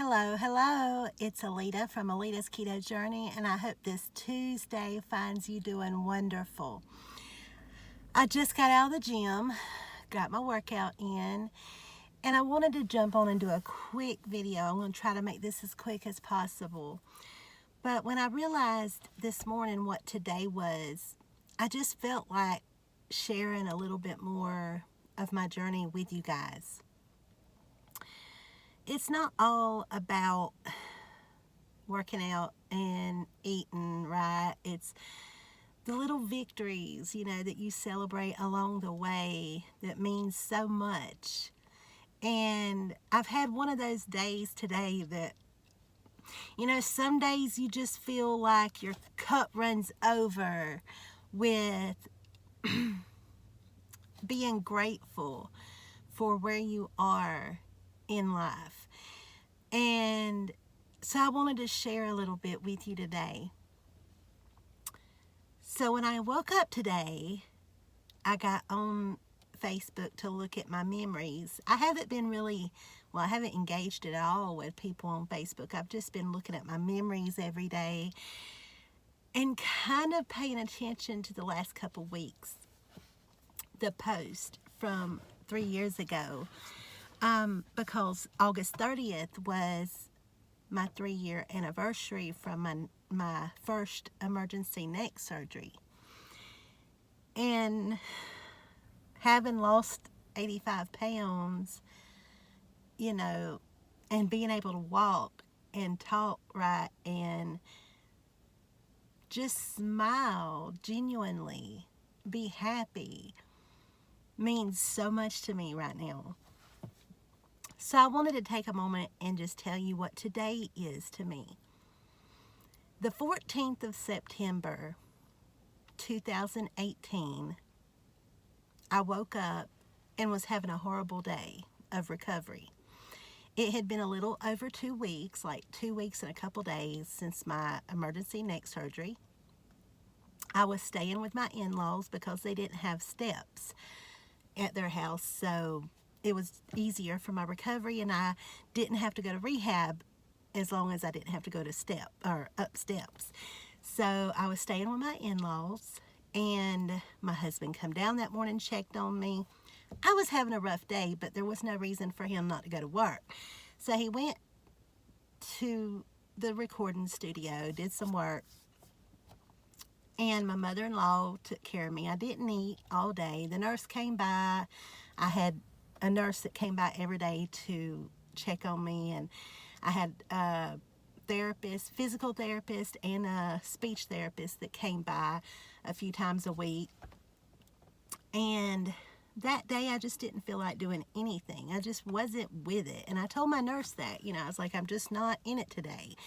Hello. It's Alita from Alita's Keto Journey, and I hope this Tuesday finds you doing wonderful. I just got out of the gym, got my workout in, and I wanted to jump on and do a quick video. I'm going to try to make this as quick as possible. But when I realized this morning what today was, I just felt like sharing a little bit more of my journey with you guys. It's not all about working out and eating right. It's the little victories, that you celebrate along the way that means so much. And I've had one of those days today that, some days you just feel like your cup runs over with being grateful for where you are in life. And so I wanted to share a little bit with you today. So when I woke up today, I got on Facebook to look at my memories. I haven't engaged at all with people on Facebook. I've just been looking at my memories every day and kind of paying attention to the last couple weeks. The post from 3 years ago. Because August 30th was my 3-year anniversary from my first emergency neck surgery. And having lost 85 pounds, and being able to walk and talk right and just smile genuinely, be happy, means so much to me right now. So I wanted to take a moment and just tell you what today is to me. The 14th of September, 2018, I woke up and was having a horrible day of recovery. It had been a little over 2 weeks, like 2 weeks and a couple days since my emergency neck surgery. I was staying with my in-laws because they didn't have steps at their house, so it was easier for my recovery, and I didn't have to go to rehab as long as I didn't have to go to up steps. So I was staying with my in-laws, and my husband come down that morning, checked on me. I was having a rough day, but there was no reason for him not to go to work. So he went to the recording studio, did some work, and my mother-in-law took care of me. I didn't eat all day. The nurse came by. I had a nurse that came by every day to check on me, and I had a therapist, physical therapist, and a speech therapist that came by a few times a week. And that day I just didn't feel like doing anything. I just wasn't with it. And I told my nurse that, I was like, I'm just not in it today.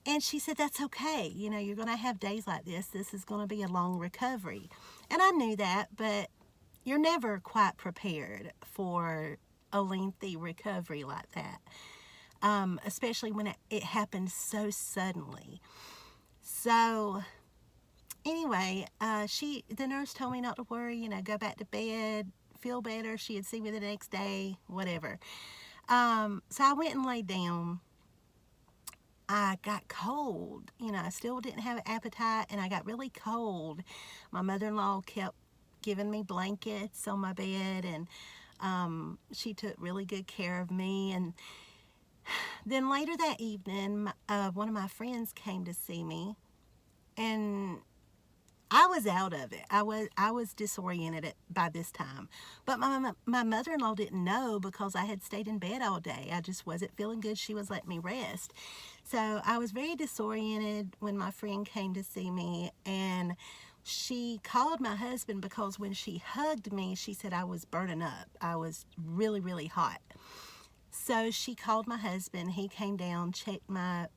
And she said, that's okay. You're going to have days like this. This is going to be a long recovery. And I knew that, but you're never quite prepared for a lengthy recovery like that, especially when it happens so suddenly. So anyway, the nurse told me not to worry, go back to bed, feel better. She'd see me the next day, whatever. So I went and laid down. I got cold. I still didn't have an appetite, and I got really cold. My mother-in-law kept giving me blankets on my bed, and she took really good care of me. And then later that evening, one of my friends came to see me, and I was out of it. I was disoriented by this time. But my mother-in-law didn't know because I had stayed in bed all day. I just wasn't feeling good. She was letting me rest. So I was very disoriented when my friend came to see me, and she called my husband because when she hugged me, she said I was burning up. I was really, really hot. So she called my husband. He came down, checked my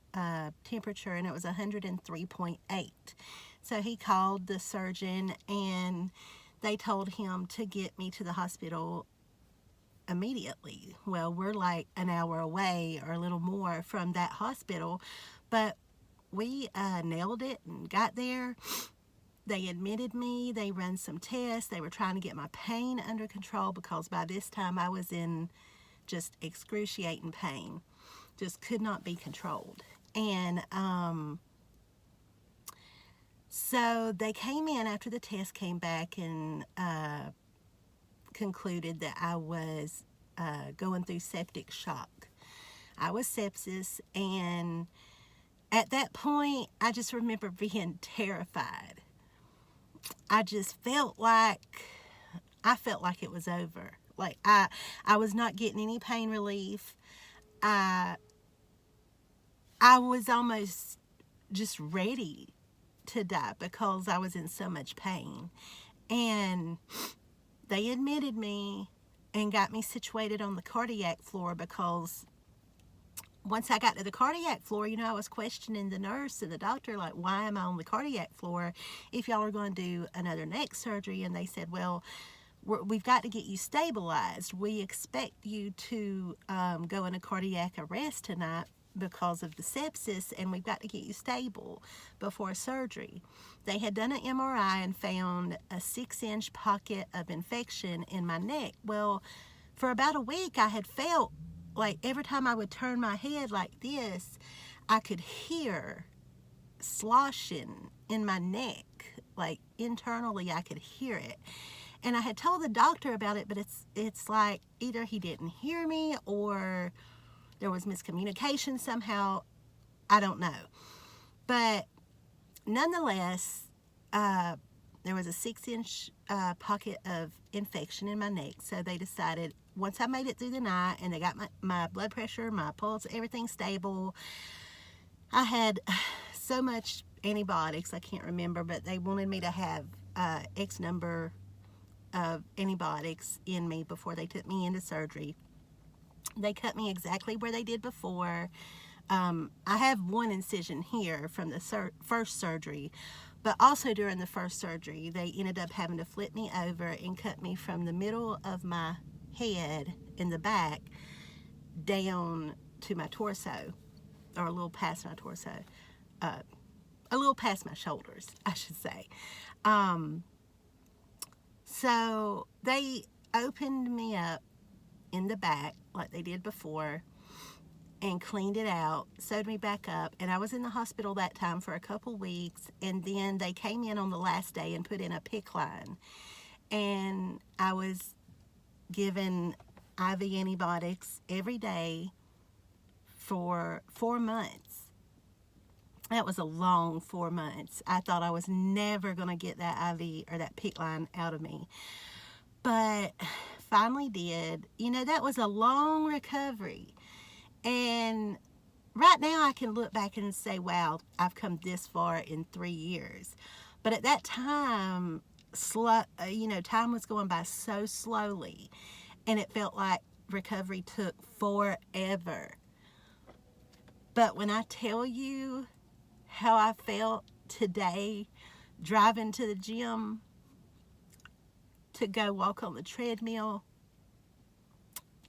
temperature, and it was 103.8. So he called the surgeon, and they told him to get me to the hospital immediately. Well, we're like an hour away or a little more from that hospital, but we nailed it and got there. They admitted me. They ran some tests. They were trying to get my pain under control because by this time I was in just excruciating pain. just could not be controlled. And so they came in after the test came back and concluded that I was going through septic shock. I was sepsis, and at that point, I just remember being terrified. I felt like it was over. Like I was not getting any pain relief. I was almost just ready to die because I was in so much pain. And they admitted me and got me situated on the cardiac floor, because once I got to the cardiac floor, I was questioning the nurse and the doctor, like, why am I on the cardiac floor if y'all are going to do another neck surgery? And they said, well, we've got to get you stabilized. We expect you to go into cardiac arrest tonight because of the sepsis, and we've got to get you stable before surgery. They had done an MRI and found a 6-inch pocket of infection in my neck. Well, for about a week, I had felt like every time I would turn my head like this, I could hear sloshing in my neck. Like internally, I could hear it. And I had told the doctor about it, but it's like either he didn't hear me or there was miscommunication somehow. I don't know. But nonetheless, there was a 6-inch pocket of infection in my neck. So they decided, once I made it through the night and they got my blood pressure, my pulse, everything stable, I had so much antibiotics, I can't remember, but they wanted me to have X number of antibiotics in me before they took me into surgery. They cut me exactly where they did before. I have one incision here from the first surgery, but also during the first surgery, they ended up having to flip me over and cut me from the middle of my head in the back down to my torso, or a little past my torso, a little past my shoulders, I should say. So they opened me up in the back like they did before and cleaned it out, sewed me back up, and I was in the hospital that time for a couple weeks, and then they came in on the last day and put in a PICC line, and I was given IV antibiotics every day for 4 months. That was a long 4 months. I thought I was never going to get that IV or that PICC line out of me, but finally did. That was a long recovery. And right now I can look back and say, wow, I've come this far in 3 years. But at that time, time was going by so slowly, and it felt like recovery took forever. But when I tell you how I felt today driving to the gym to go walk on the treadmill,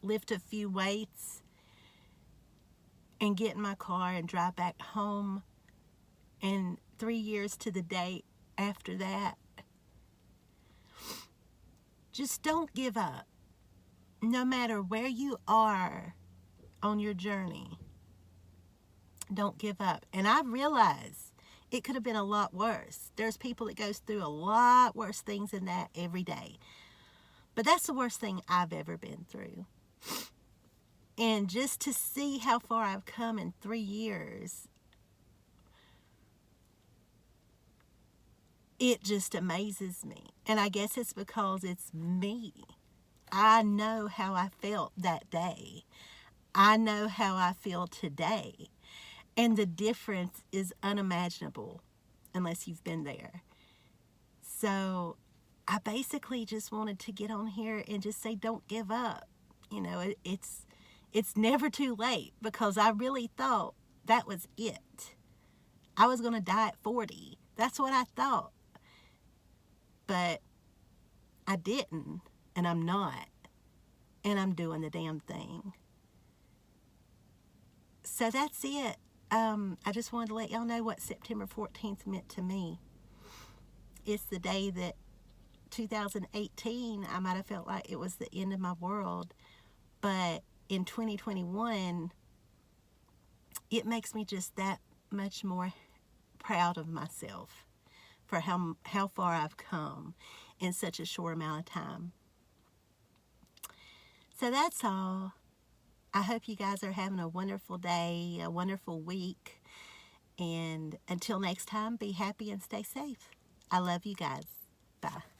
lift a few weights, and get in my car and drive back home, and 3 years to the day after that, just don't give up. No matter where you are on your journey, don't give up. And I realize it could have been a lot worse. There's people that goes through a lot worse things than that every day. But that's the worst thing I've ever been through. And just to see how far I've come in 3 years, it just amazes me. And I guess it's because it's me. I know how I felt that day. I know how I feel today. And the difference is unimaginable unless you've been there. So I basically just wanted to get on here and just say, don't give up. It's never too late, because I really thought that was it. I was going to die at 40. That's what I thought. But I didn't, and I'm not. And I'm doing the damn thing. So that's it. I just wanted to let y'all know what September 14th meant to me. It's the day that 2018, I might have felt like it was the end of my world. But in 2021, it makes me just that much more proud of myself for how far I've come in such a short amount of time. So that's all. I hope you guys are having a wonderful day, a wonderful week. And until next time, be happy and stay safe. I love you guys. Bye.